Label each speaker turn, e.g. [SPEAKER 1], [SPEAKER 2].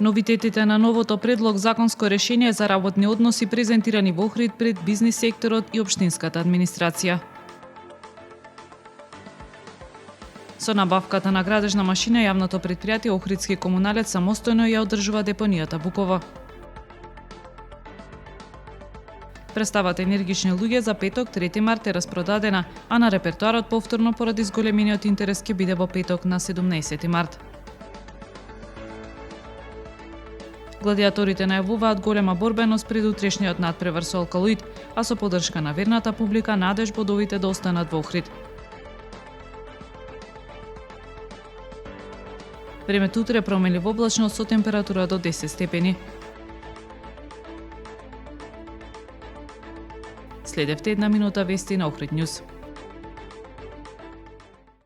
[SPEAKER 1] Новитетите на новото предлог законско решение за работни односи презентирани во Охрид пред бизнис секторот и општинската администрација. Со набавката на градежна машина, јавното претпријатие Охридски комуналец самостојно ја одржува депонијата Букова. Представата Енергични луѓе за петок, 3 март е распродадена, а на репертоарот повторно поради зголемениот интерес ќе биде во петок на 17 март. Гладиаторите најавуваат голема борбеност пред утрешниот надпревар со Алкалоид, а со поддршка на верната публика надеж бодовите да останат во Охрид. Времето утре променливо облачно со температура до 10 степени. Следевте една минута вести на Охрид Нјуз.